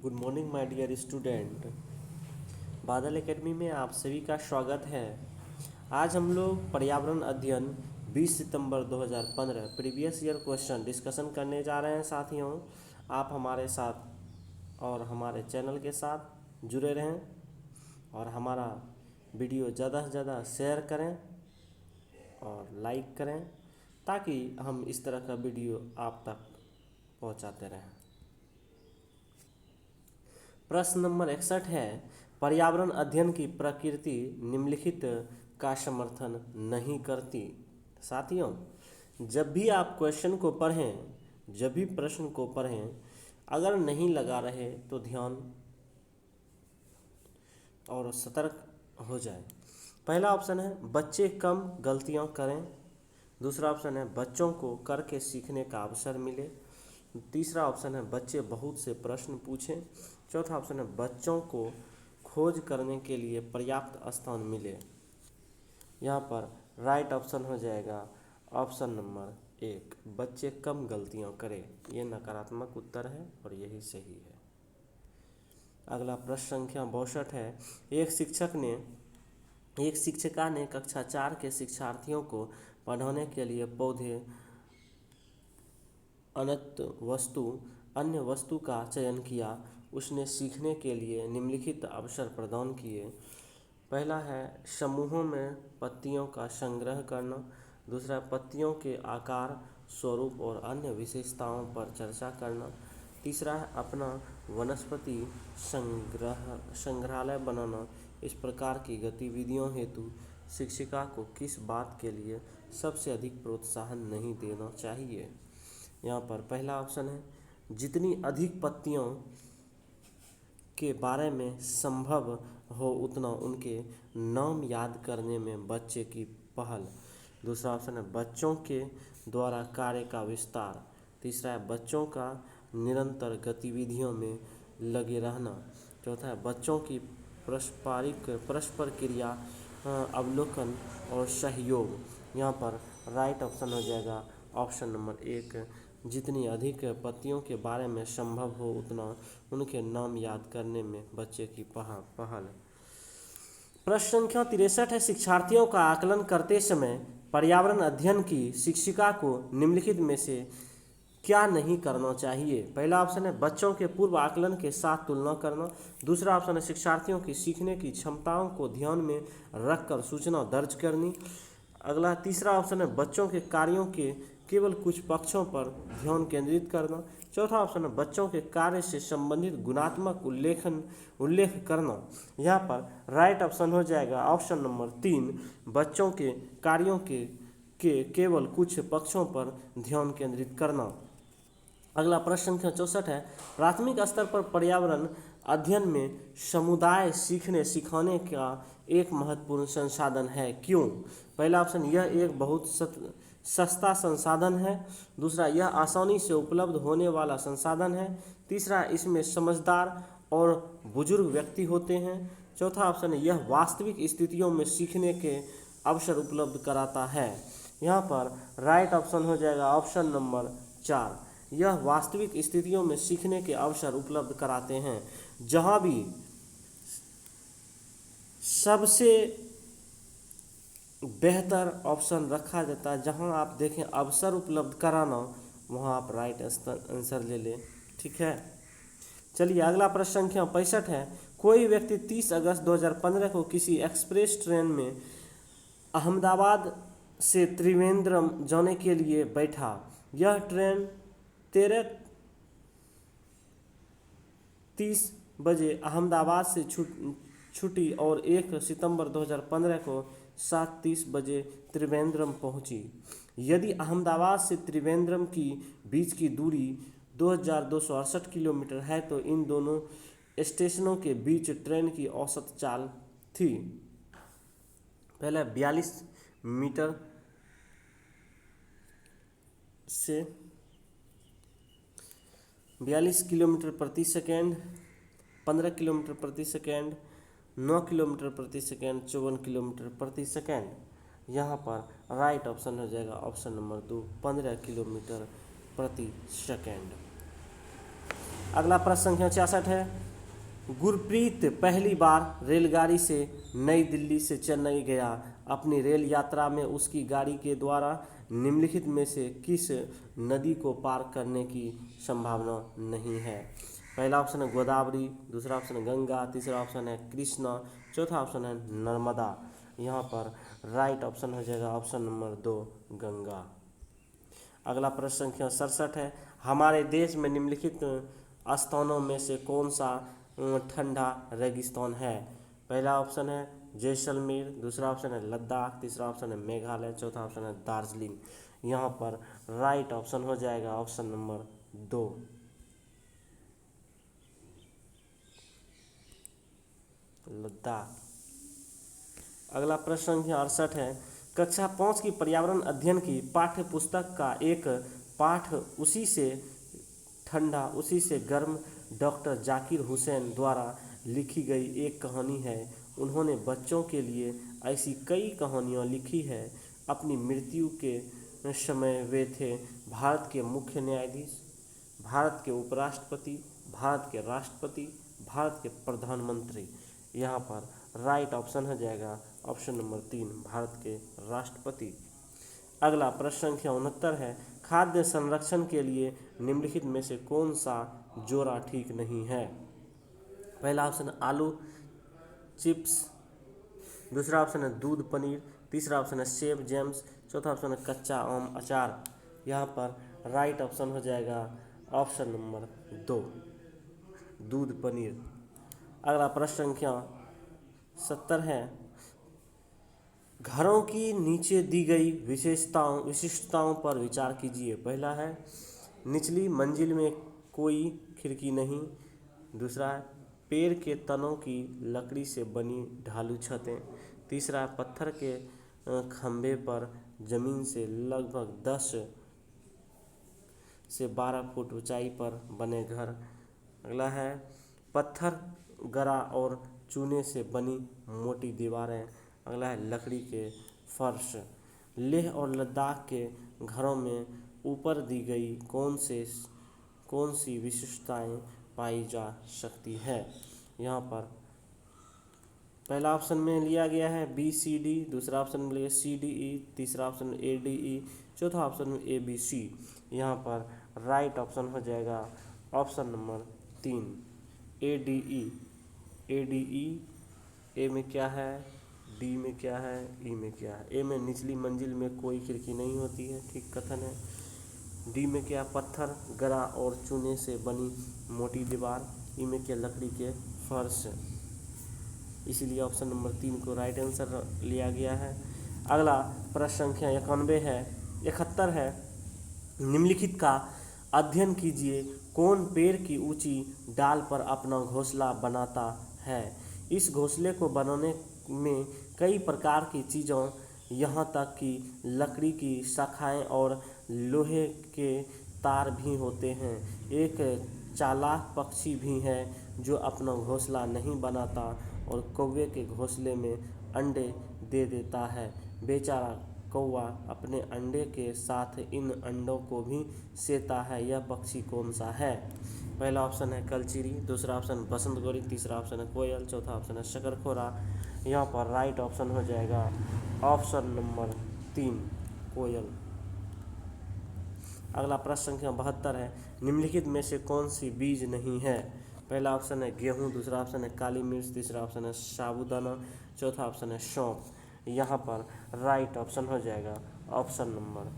Good morning my dear student. Badal academy में आप सभी का स्वागत है। आज हम लोग पर्यावरण अध्ययन 20 सितंबर 2015 प्रीवियस ईयर क्वेश्चन डिस्कशन करने जा रहे हैं। साथियों, आप हमारे साथ और हमारे चैनल के साथ जुड़े रहें और हमारा वीडियो ज़्यादा से ज़्यादा शेयर करें और लाइक करें ताकि हम इस तरह का वीडियो आप तक पहुंचाते रहें। प्रश्न नंबर 61 है, पर्यावरण अध्ययन की प्रकृति निम्नलिखित का समर्थन नहीं करती। साथियों, जब भी आप क्वेश्चन को पढ़ें, जब भी प्रश्न को पढ़ें, अगर नहीं लगा रहे तो ध्यान और सतर्क हो जाए। पहला ऑप्शन है बच्चे कम गलतियां करें। दूसरा ऑप्शन है बच्चों को करके सीखने का अवसर मिले। तीसरा ऑप्शन है बच्चे बहुत से प्रश्न पूछें। चौथा ऑप्शन है बच्चों को खोज करने के लिए पर्याप्त स्थान मिले। यहाँ पर राइट ऑप्शन हो जाएगा ऑप्शन नंबर 1, बच्चे कम गलतियाँ करें। ये नकारात्मक उत्तर है और यही सही है। अगला प्रश्न संख्या 62 है, एक शिक्षिका ने कक्षा 4 के शिक्षार्थियों को पढ़ाने के लिए पौधे, अन्य वस्तु का चयन किया। उसने सीखने के लिए निम्नलिखित अवसर प्रदान किए। पहला है समूहों में पत्तियों का संग्रह करना। दूसरा, पत्तियों के आकार, स्वरूप और अन्य विशेषताओं पर चर्चा करना। तीसरा है अपना वनस्पति संग्रहालय बनाना। इस प्रकार की गतिविधियों हेतु शिक्षिका को किस बात के लिए सबसे अधिक प्रोत्साहन नहीं देना चाहिए। यहाँ पर पहला ऑप्शन है जितनी अधिक पत्तियों के बारे में संभव हो उतना उनके नाम याद करने में बच्चे की पहल। दूसरा ऑप्शन है बच्चों के द्वारा कार्य का विस्तार। तीसरा है बच्चों का निरंतर गतिविधियों में लगे रहना। चौथा है बच्चों की परस्पर क्रिया, अवलोकन और सहयोग। यहाँ पर राइट ऑप्शन हो जाएगा ऑप्शन नंबर 1, जितनी अधिक पत्तियों के बारे में संभव हो उतना उनके नाम याद करने में बच्चे की पहल। प्रश्न संख्या 63 है, शिक्षार्थियों का आकलन करते समय पर्यावरण अध्ययन की शिक्षिका को निम्नलिखित में से क्या नहीं करना चाहिए। पहला ऑप्शन है बच्चों के पूर्व आकलन के साथ तुलना करना। दूसरा ऑप्शन है शिक्षार्थियों की सीखने की क्षमताओं को ध्यान में रखकर सूचना दर्ज करनी। अगला तीसरा ऑप्शन है बच्चों के कार्यों के केवल कुछ पक्षों पर ध्यान केंद्रित करना। चौथा ऑप्शन है बच्चों के कार्य से संबंधित गुणात्मक उल्लेख करना। यहाँ पर राइट ऑप्शन हो जाएगा ऑप्शन नंबर 3, बच्चों के कार्यों के केवल कुछ पक्षों पर ध्यान केंद्रित करना। अगला प्रश्न संख्या 64 है, प्राथमिक स्तर पर पर्यावरण अध्ययन में समुदाय सीखने सिखाने का एक महत्वपूर्ण संसाधन है, क्यों। पहला ऑप्शन यह एक बहुत सस्ता संसाधन है। दूसरा, यह आसानी से उपलब्ध होने वाला संसाधन है। तीसरा, इसमें समझदार और बुजुर्ग व्यक्ति होते हैं। चौथा ऑप्शन है यह वास्तविक स्थितियों में सीखने के अवसर उपलब्ध कराता है। यहाँ पर राइट ऑप्शन हो जाएगा ऑप्शन नंबर 4, यह वास्तविक स्थितियों में सीखने के अवसर उपलब्ध कराते हैं। जहाँ भी सबसे बेहतर ऑप्शन रखा जाता है, जहाँ आप देखें अवसर उपलब्ध कराना, वहाँ आप राइट आंसर ले लें। ठीक है, चलिए अगला प्रश्न संख्या 65 है, कोई व्यक्ति 30 अगस्त 2015 को किसी एक्सप्रेस ट्रेन में अहमदाबाद से त्रिवेंद्रम जाने के लिए बैठा। यह ट्रेन 13:30 बजे अहमदाबाद से छूटी और 1 सितंबर 2015 को 7:30 बजे त्रिवेंद्रम पहुंची। यदि अहमदाबाद से त्रिवेंद्रम की बीच की दूरी 2268 किलोमीटर है तो इन दोनों स्टेशनों के बीच ट्रेन की औसत चाल थी। पहला 42 मीटर से 42 किलोमीटर प्रति सेकेंड, 15 किलोमीटर प्रति सेकेंड, 9 किलोमीटर प्रति सेकेंड, 54 किलोमीटर प्रति सेकेंड। यहाँ पर राइट ऑप्शन हो जाएगा ऑप्शन नंबर 2, 15 किलोमीटर प्रति सेकेंड। अगला प्रश्न संख्या 66 है, गुरप्रीत पहली बार रेलगाड़ी से नई दिल्ली से चेन्नई गया। अपनी रेल यात्रा में उसकी गाड़ी के द्वारा निम्नलिखित में से किस नदी को पार करने की संभावना नहीं है? पहला ऑप्शन है गोदावरी, दूसरा ऑप्शन है गंगा, तीसरा ऑप्शन है कृष्णा, चौथा ऑप्शन है नर्मदा। यहाँ पर राइट ऑप्शन हो जाएगा ऑप्शन नंबर 2 गंगा। अगला प्रश्न संख्या 67 है, हमारे देश में निम्नलिखित स्थानों में से कौन सा ठंडा रेगिस्तान है? पहला ऑप्शन है जैसलमेर, दूसरा ऑप्शन है लद्दाख, तीसरा ऑप्शन है मेघालय, चौथा ऑप्शन है दार्जिलिंग। यहाँ पर राइट ऑप्शन हो जाएगा ऑप्शन नंबर 2 लद्दाख। अगला प्रश्न संख्या 68 है, कक्षा 5 की पर्यावरण अध्ययन की पाठ्य पुस्तक का एक पाठ उसी से गर्म डॉक्टर जाकिर हुसैन द्वारा लिखी गई एक कहानी है। उन्होंने बच्चों के लिए ऐसी कई कहानियाँ लिखी है। अपनी मृत्यु के समय वे थे भारत के मुख्य न्यायाधीश, भारत के उपराष्ट्रपति, भारत के राष्ट्रपति, भारत के प्रधानमंत्री। यहाँ पर राइट ऑप्शन हो जाएगा ऑप्शन नंबर 3 भारत के राष्ट्रपति। अगला प्रश्न संख्या 69 है, खाद्य संरक्षण के लिए निम्नलिखित में से कौन सा जोड़ा ठीक नहीं है? पहला ऑप्शन है आलू चिप्स, दूसरा ऑप्शन है दूध पनीर, तीसरा ऑप्शन है सेब जैम्स, चौथा ऑप्शन है कच्चा आम अचार। यहाँ पर राइट ऑप्शन हो जाएगा ऑप्शन नंबर 2 दूध पनीर। अगला प्रश्न संख्या 70 है, घरों की नीचे दी गई विशिष्टताओं पर विचार कीजिए। पहला है निचली मंजिल में कोई खिड़की नहीं, दूसरा है पेड़ के तनों की लकड़ी से बनी ढालू छतें, तीसरा है पत्थर के खंभे पर जमीन से लगभग 10 से 12 फुट ऊंचाई पर बने घर। अगला है पत्थर गरा और चूने से बनी मोटी दीवारें। अगला है लकड़ी के फर्श। लेह और लद्दाख के घरों में ऊपर दी गई कौन सी विशेषताएं पाई जा सकती है? यहाँ पर पहला ऑप्शन में लिया गया है BCD, दूसरा ऑप्शन में लिया CDE, तीसरा ऑप्शन में ADE, चौथा ऑप्शन में ABC। यहाँ पर राइट ऑप्शन हो जाएगा ऑप्शन नंबर 3 ADE। ए में क्या है, डी में क्या है, ई में क्या है? ए में निचली मंजिल में कोई खिड़की नहीं होती है, ठीक कथन है। डी में क्या, पत्थर गरा और चूने से बनी मोटी दीवार। ई में क्या, लकड़ी के फर्श। इसीलिए ऑप्शन नंबर 3 को राइट आंसर लिया गया है। अगला प्रश्न संख्या 71 है, निम्नलिखित का अध्ययन कीजिए, कौन पेड़ की ऊंची डाल पर अपना घोंसला बनाता है? इस घोंसले को बनाने में कई प्रकार की चीज़ों, यहाँ तक कि लकड़ी की शाखाएं और लोहे के तार भी होते हैं। एक चालाक पक्षी भी है जो अपना घोंसला नहीं बनाता और कौवे के घोंसले में अंडे दे देता है। बेचारा कौवा अपने अंडे के साथ इन अंडों को भी सेता है। यह पक्षी कौन सा है? पहला ऑप्शन है कलचीरी, दूसरा ऑप्शन बसंत गौरी, तीसरा ऑप्शन है कोयल, चौथा ऑप्शन है शकरखोरा। यहाँ पर राइट ऑप्शन हो जाएगा ऑप्शन नंबर 3 कोयल। अगला प्रश्न संख्या 72 है, निम्नलिखित में से कौन सी बीज नहीं है? पहला ऑप्शन है गेहूं, दूसरा ऑप्शन है काली मिर्च, तीसरा ऑप्शन है साबूदाना, चौथा ऑप्शन है सौंफ। यहाँ पर राइट ऑप्शन हो जाएगा ऑप्शन नंबर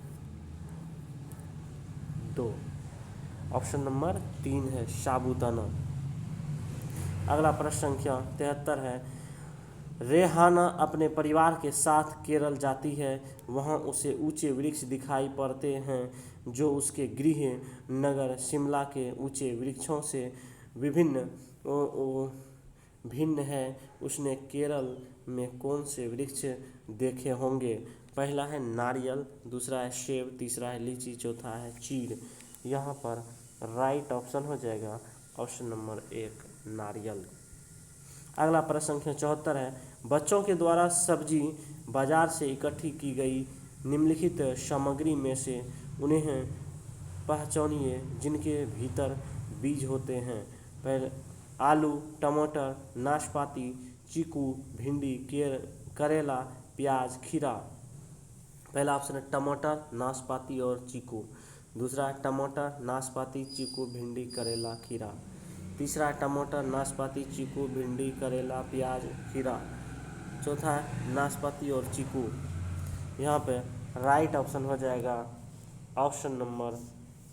2, ऑप्शन नंबर 3 है साबूदाना। अगला प्रश्न संख्या 73 है, रेहाना अपने परिवार के साथ केरल जाती है। वहाँ उसे ऊंचे वृक्ष दिखाई पड़ते हैं जो उसके गृह नगर शिमला के ऊंचे वृक्षों से भिन्न है। उसने केरल में कौन से वृक्ष देखे होंगे? पहला है नारियल, दूसरा है सेब, तीसरा है लीची, चौथा है चीड़। यहाँ पर राइट ऑप्शन हो जाएगा ऑप्शन नंबर 1 नारियल। अगला प्रश्न संख्या 74 है, बच्चों के द्वारा सब्जी बाजार से इकट्ठी की गई निम्नलिखित सामग्री में से उन्हें पहचानिए जिनके भीतर बीज होते हैं? पहले आलू, टमाटर, नाशपाती, चीकू, भिंडी, करेला, प्याज, खीरा। पहला ऑप्शन है टमाटर, नाशपाती और चीकू। दूसरा है टमाटर, नाशपाती, चीकू, भिंडी, करेला, खीरा। तीसरा है टमाटर, नाशपाती, चीकू, भिंडी, करेला, प्याज, खीरा। चौथा है नाशपाती और चीकू। यहाँ पे राइट ऑप्शन हो जाएगा ऑप्शन नंबर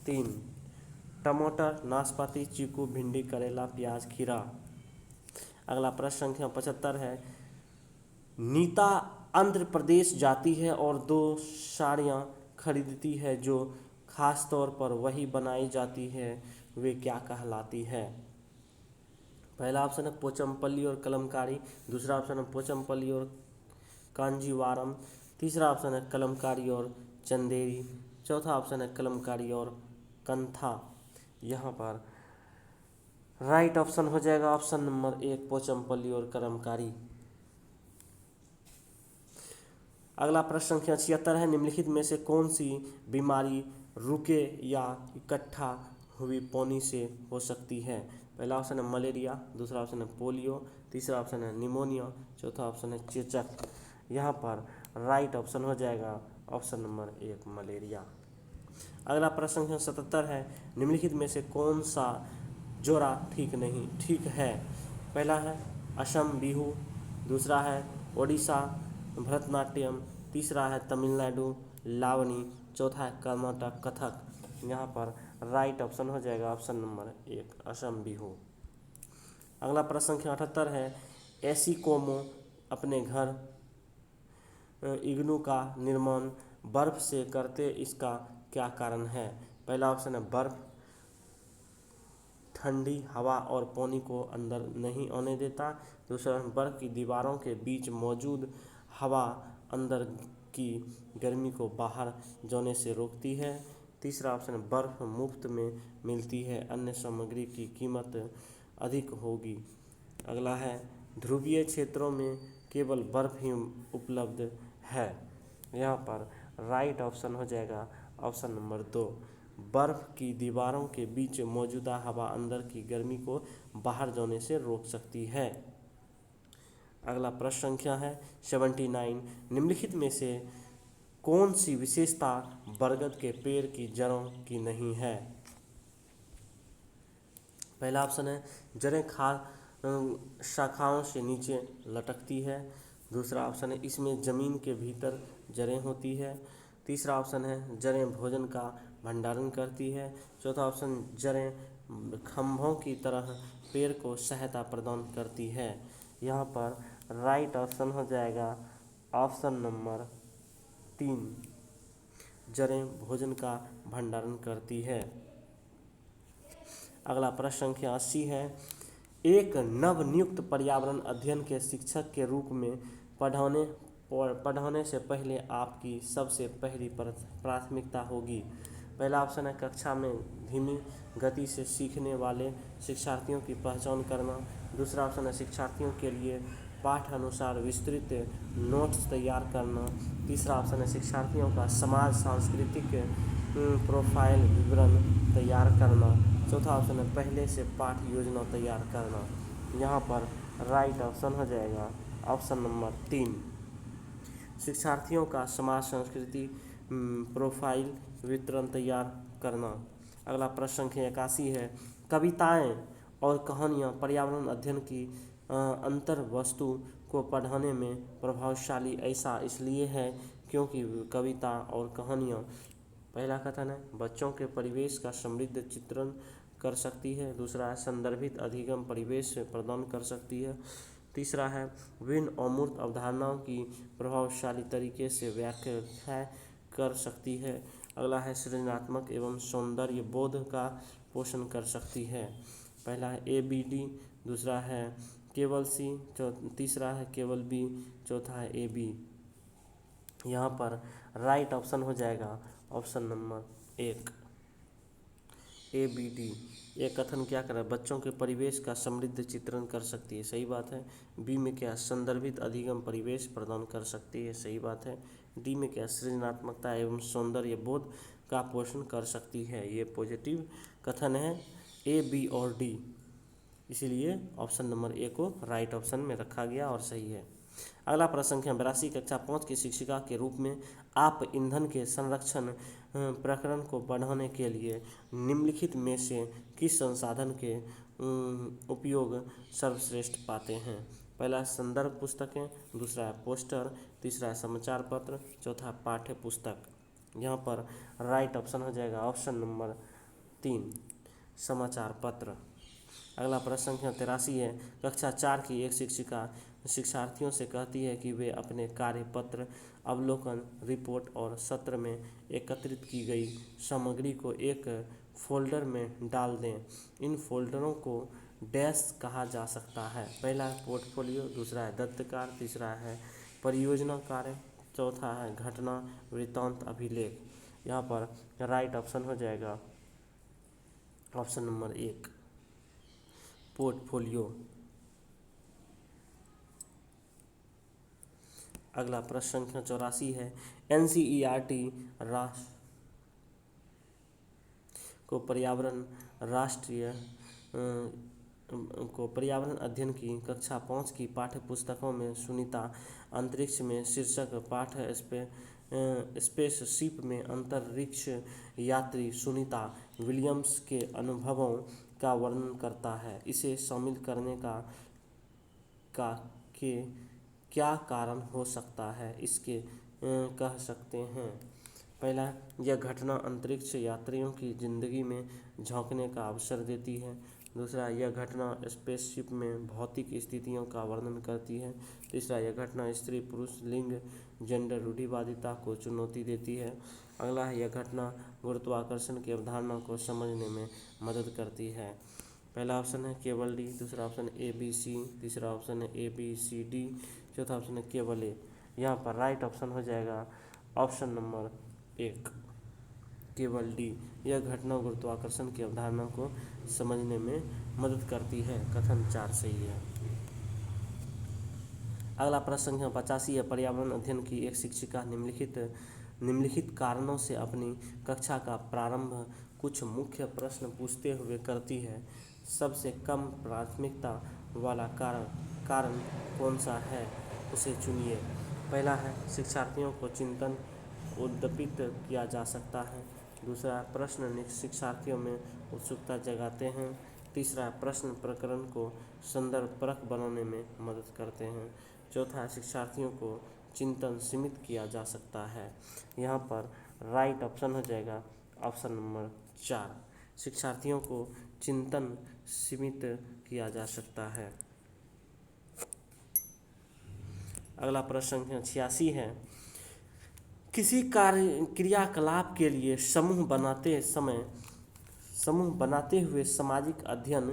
3, टमाटर, नाशपाती, चीकू, भिंडी, करेला, प्याज, खीरा। अगला प्रश्न संख्या 75 है, नीता आंध्र प्रदेश जाती है और 2 साड़ियाँ खरीदती है जो खास तौर पर वही बनाई जाती है, वे क्या कहलाती है? पहला ऑप्शन है पोचमपल्ली और कलमकारी। दूसरा ऑप्शन है पोचमपल्ली और कांजीवारम। तीसरा ऑप्शन है कलमकारी और चंदेरी। चौथा ऑप्शन है कलमकारी और कंथा। यहाँ पर राइट ऑप्शन हो जाएगा ऑप्शन नंबर 1, पोचमपल्ली और कलमकारी। अगला प्रश्न संख्या 76 है, निम्नलिखित में से कौन सी बीमारी रुके या इकट्ठा हुई पानी से हो सकती है? पहला ऑप्शन है मलेरिया, दूसरा ऑप्शन है पोलियो, तीसरा ऑप्शन है निमोनिया, चौथा ऑप्शन है चेचक। यहाँ पर राइट ऑप्शन हो जाएगा ऑप्शन नंबर 1, मलेरिया। अगला प्रश्न संख्या 77 है, निम्नलिखित में से कौन सा जोड़ा ठीक है? पहला है असम बिहू, दूसरा है ओडिशा भरतनाट्यम, तीसरा है तमिलनाडु लावनी, चौथा है कर्नाटक कथक। यहाँ पर राइट ऑप्शन हो जाएगा ऑप्शन नंबर 1, असम बिहू। अगला प्रश्न संख्या 78 है, एसिकोमो अपने घर इग्नू का निर्माण बर्फ से करते, इसका क्या कारण है? पहला ऑप्शन है बर्फ ठंडी हवा और पानी को अंदर नहीं आने देता। दूसरा बर्फ की दीवारों के बीच मौजूद हवा अंदर की गर्मी को बाहर जाने से रोकती है। तीसरा ऑप्शन बर्फ मुफ्त में मिलती है, अन्य सामग्री की कीमत अधिक होगी। अगला है ध्रुवीय क्षेत्रों में केवल बर्फ ही उपलब्ध है। यहाँ पर राइट ऑप्शन हो जाएगा ऑप्शन नंबर 2, बर्फ की दीवारों के बीच मौजूदा हवा अंदर की गर्मी को बाहर जाने से रोक सकती है। अगला प्रश्न संख्या है 79, निम्नलिखित में से कौन सी विशेषता बरगद के पेड़ की जड़ों की नहीं है? पहला ऑप्शन है जड़ें शाखाओं से नीचे लटकती है। दूसरा ऑप्शन है इसमें जमीन के भीतर जड़ें होती है। तीसरा ऑप्शन है जड़ें भोजन का भंडारण करती है। चौथा ऑप्शन जड़ें खंभों की तरह पेड़ को सहायता प्रदान करती है। यहाँ पर राइट ऑप्शन हो जाएगा ऑप्शन नंबर 3, जड़ें भोजन का भंडारण करती है। अगला प्रश्न संख्या 80 है, एक नवनियुक्त पर्यावरण अध्ययन के शिक्षक के रूप में पढ़ाने से पहले आपकी सबसे पहली प्राथमिकता होगी। पहला ऑप्शन है कक्षा में धीमी गति से सीखने वाले शिक्षार्थियों की पहचान करना। दूसरा ऑप्शन है शिक्षार्थियों के लिए पाठ अनुसार विस्तृत नोट्स तैयार करना। तीसरा ऑप्शन है शिक्षार्थियों का समाज सांस्कृतिक प्रोफाइल विवरण तैयार करना। चौथा ऑप्शन है पहले से पाठ योजना तैयार करना। यहाँ पर राइट ऑप्शन हो जाएगा ऑप्शन नंबर 3, शिक्षार्थियों का समाज संस्कृति प्रोफाइल विवरण तैयार करना। अगला प्रश्न संख्या 81 है, कविताएं और कहानियाँ पर्यावरण अध्ययन की अंतर वस्तु को पढ़ाने में प्रभावशाली ऐसा इसलिए है क्योंकि कविता और कहानियाँ, पहला कथन है बच्चों के परिवेश का समृद्ध चित्रण कर सकती है। दूसरा है संदर्भित अधिगम परिवेश प्रदान कर सकती है। तीसरा है विभिन्न अमूर्त अवधारणाओं की प्रभावशाली तरीके से व्याख्या कर सकती है। अगला है सृजनात्मक एवं सौंदर्य बोध का पोषण कर सकती है। पहला है ABD, दूसरा है केवल C, तीसरा है केवल B, चौथा है AB। यहाँ पर राइट ऑप्शन हो जाएगा ऑप्शन नंबर 1, ABD। ये कथन क्या कर रहा है, बच्चों के परिवेश का समृद्ध चित्रण कर सकती है, सही बात है। बी में क्या संदर्भित अधिगम परिवेश प्रदान कर सकती है, सही बात है। डी में क्या सृजनात्मकता एवं सौंदर्य बोध का पोषण कर सकती है, ये पॉजिटिव कथन है। ए, बी और डी, इसीलिए ऑप्शन नंबर ए को राइट ऑप्शन में रखा गया और सही है। अगला प्रश्न संख्या 82, कक्षा 5 की शिक्षिका के रूप में आप ईंधन के संरक्षण प्रकरण को बढ़ाने के लिए निम्नलिखित में से किस संसाधन के उपयोग सर्वश्रेष्ठ पाते हैं? पहला संदर्भ पुस्तकें, दूसरा है पोस्टर, तीसरा है समाचार पत्र, चौथा पाठ्य पुस्तक। यहाँ पर राइट ऑप्शन हो जाएगा ऑप्शन नंबर 3, समाचार पत्र। अगला प्रश्न संख्या 83 है, कक्षा 4 की एक शिक्षिका शिक्षार्थियों से कहती है कि वे अपने कार्यपत्र, अवलोकन, रिपोर्ट और सत्र में एकत्रित की गई सामग्री को एक फोल्डर में डाल दें। इन फोल्डरों को डैश कहा जा सकता है? पहला है पोर्टफोलियो, दूसरा है दत्त कार्य, तीसरा है परियोजना कार्य, चौथा है घटना, वृत्तांत, अभिलेख। यहाँ पर राइट ऑप्शन हो जाएगा ऑप्शन नंबर 1, पोर्टफोलियो। अगला प्रश्न संख्या 84 है, एनसीईआरटी राष्ट्र को पर्यावरण अध्ययन की कक्षा 5 की पाठ्य पुस्तकों में सुनीता अंतरिक्ष में शीर्षक पाठ स्पेसशिप में अंतरिक्ष यात्री सुनीता विलियम्स के अनुभवों का वर्णन करता है। इसे शामिल करने का के क्या कारण हो सकता है? इसके कह सकते हैं। पहला, यह घटना अंतरिक्ष यात्रियों की जिंदगी में झांकने का अवसर देती है। दूसरा, यह घटना स्पेसशिप में भौतिक स्थितियों का वर्णन करती है। तीसरा, यह घटना स्त्री पुरुष लिंग जेंडर रूढ़िवादिता को चुनौती देती है। अगला है, यह घटना गुरुत्वाकर्षण की अवधारणा को समझने में मदद करती है। पहला ऑप्शन है केवल डी, दूसरा ऑप्शन ए बी सी, तीसरा ऑप्शन है ए बी सी डी, चौथा ऑप्शन है केवल ए। यहाँ पर राइट ऑप्शन हो जाएगा ऑप्शन नंबर 1, केवल डी। यह घटना गुरुत्वाकर्षण की अवधारणा को समझने में मदद करती है। कथन 4 सही है। अगला प्रश्न संख्या 85 है, पर्यावरण अध्ययन की एक शिक्षिका निम्नलिखित कारणों से अपनी कक्षा का प्रारंभ कुछ मुख्य प्रश्न पूछते हुए करती है। सबसे कम प्राथमिकता वाला कारण कौन सा है, उसे चुनिए। पहला है, शिक्षार्थियों को चिंतन उद्दीपित किया जा सकता है। दूसरा, प्रश्न शिक्षार्थियों में उत्सुकता जगाते हैं। तीसरा, प्रश्न प्रकरण को संदर्भपरक बनाने में मदद करते हैं। चौथा, शिक्षार्थियों को चिंतन सीमित किया जा सकता है। यहाँ पर राइट ऑप्शन हो जाएगा ऑप्शन नंबर 4, शिक्षार्थियों को चिंतन सीमित किया जा सकता है। अगला प्रश्न संख्या 86 है, किसी क्रियाकलाप के लिए समूह बनाते हुए सामाजिक अध्ययन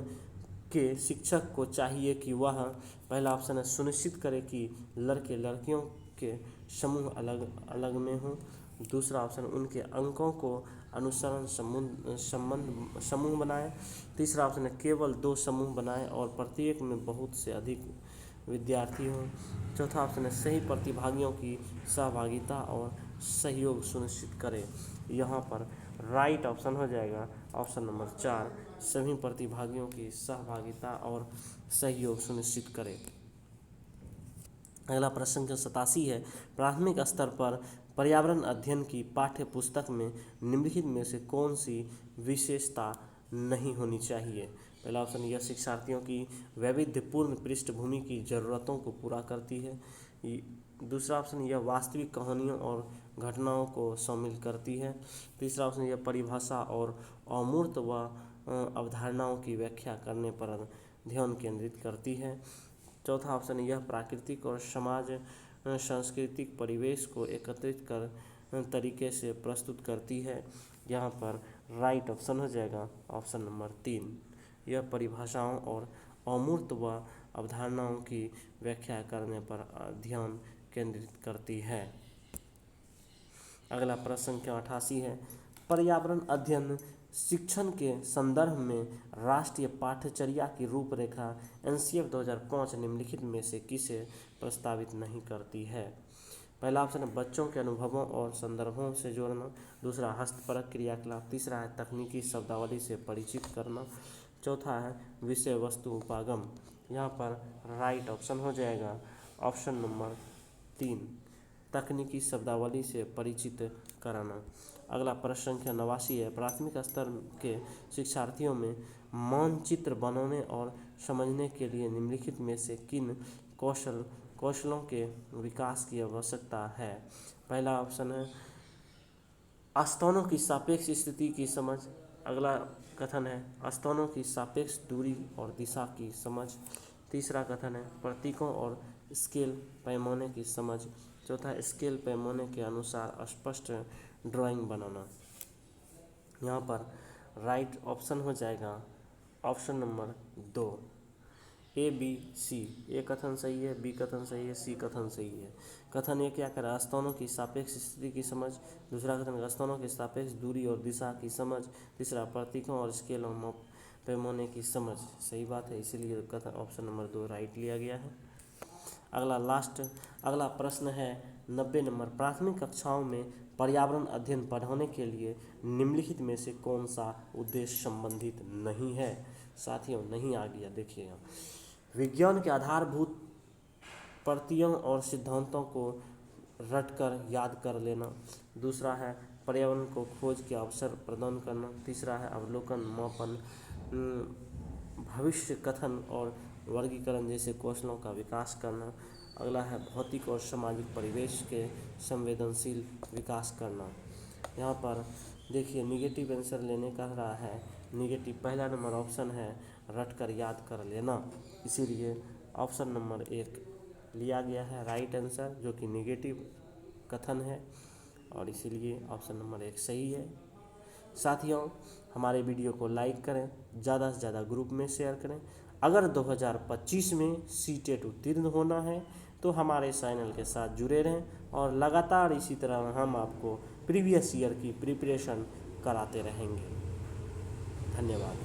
के शिक्षक को चाहिए कि वह, पहला ऑप्शन है, सुनिश्चित करे कि लड़के लड़कियों के समूह अलग अलग में हों। दूसरा ऑप्शन, उनके अंकों को अनुसरण समूह बनाए। तीसरा ऑप्शन है, केवल 2 समूह बनाए और प्रत्येक में बहुत से अधिक विद्यार्थी हों। चौथा ऑप्शन है, सही प्रतिभागियों की सहभागिता और सहयोग सुनिश्चित करें। यहाँ पर राइट ऑप्शन हो जाएगा ऑप्शन नंबर 4, सभी प्रतिभागियों की सहभागिता और सहयोग सुनिश्चित करें। अगला प्रश्न संख्या 87 है, प्राथमिक स्तर पर पर्यावरण अध्ययन की पाठ्य पुस्तक में निम्नलिखित में से कौन सी विशेषता नहीं होनी चाहिए? पहला ऑप्शन, यह शिक्षार्थियों की वैविध्यपूर्ण पृष्ठभूमि की ज़रूरतों को पूरा करती है। दूसरा ऑप्शन, यह वास्तविक कहानियों और घटनाओं को शामिल करती है। तीसरा ऑप्शन, यह परिभाषा और अमूर्त व अवधारणाओं की व्याख्या करने पर ध्यान केंद्रित करती है। चौथा ऑप्शन, यह प्राकृतिक और समाज सांस्कृतिक परिवेश को एकत्रित कर तरीके से प्रस्तुत करती है। यहाँ पर राइट ऑप्शन हो जाएगा ऑप्शन नंबर 3, यह परिभाषाओं और अमूर्त व अवधारणाओं की व्याख्या करने पर ध्यान केंद्रित करती है। अगला प्रश्न संख्या 88 है, पर्यावरण अध्ययन शिक्षण के संदर्भ में राष्ट्रीय पाठ्यचर्या की रूपरेखा एनसीएफ 2005 निम्नलिखित में से किसे प्रस्तावित नहीं करती है? पहला ऑप्शन है, बच्चों के अनुभवों और संदर्भों से जोड़ना। दूसरा, हस्तपरक क्रियाकलाप। तीसरा है, तकनीकी शब्दावली से परिचित करना। चौथा है विषय वस्तु उपागम। यहाँ पर राइट ऑप्शन हो जाएगा ऑप्शन नंबर 3, तकनीकी शब्दावली से परिचित कराना। अगला प्रश्न संख्या 89 है, प्राथमिक स्तर के शिक्षार्थियों में मानचित्र बनाने और समझने के लिए निम्नलिखित में से किन कौशलों के विकास की आवश्यकता है। पहला ऑप्शन है स्थानों की सापेक्ष स्थिति की समझ। अगला कथन है स्थानों की सापेक्ष दूरी और दिशा की समझ। तीसरा कथन है प्रतीकों और स्केल पैमाने की समझ। चौथा स्केल पैमाने के अनुसार स्पष्ट ड्राइंग बनाना। यहाँ पर राइट ऑप्शन हो जाएगा option number 2, A B C. A कथन सही है, बी कथन सही है, सी कथन सही है। कथन ये क्या करा, स्थानों की सापेक्ष स्थिति की समझ। दूसरा कथन स्थानों की सापेक्ष दूरी और दिशा की समझ। तीसरा प्रतीकों और स्केल और माप पैमाने की समझ। सही बात है, इसीलिए कथन ऑप्शन नंबर 2 राइट लिया गया है। अगला प्रश्न है 90 नंबर, प्राथमिक कक्षाओं में पर्यावरण अध्ययन पढ़ाने के लिए निम्नलिखित में से कौन सा उद्देश्य संबंधित नहीं है। साथियों नहीं आ गया, देखिएगा विज्ञान के आधारभूत प्रत्ययों और सिद्धांतों को रटकर याद कर लेना। दूसरा है पर्यावरण को खोज के अवसर प्रदान करना। तीसरा है अवलोकन, मापन, भविष्य कथन और वर्गीकरण जैसे कौशलों का विकास करना। अगला है भौतिक और सामाजिक परिवेश के संवेदनशील विकास करना। यहाँ पर देखिए निगेटिव आंसर लेने का रहा है निगेटिव। पहला नंबर ऑप्शन है रटकर याद कर लेना, इसीलिए ऑप्शन नंबर 1 लिया गया है राइट आंसर, जो कि निगेटिव कथन है और इसीलिए ऑप्शन नंबर 1 सही है। साथियों हमारे वीडियो को लाइक करें, ज़्यादा से ज़्यादा ग्रुप में शेयर करें। अगर 2025 में सीटेट उत्तीर्ण होना है तो हमारे चैनल के साथ जुड़े रहें और लगातार इसी तरह हम आपको प्रीवियस ईयर की प्रिपरेशन कराते रहेंगे। धन्यवाद।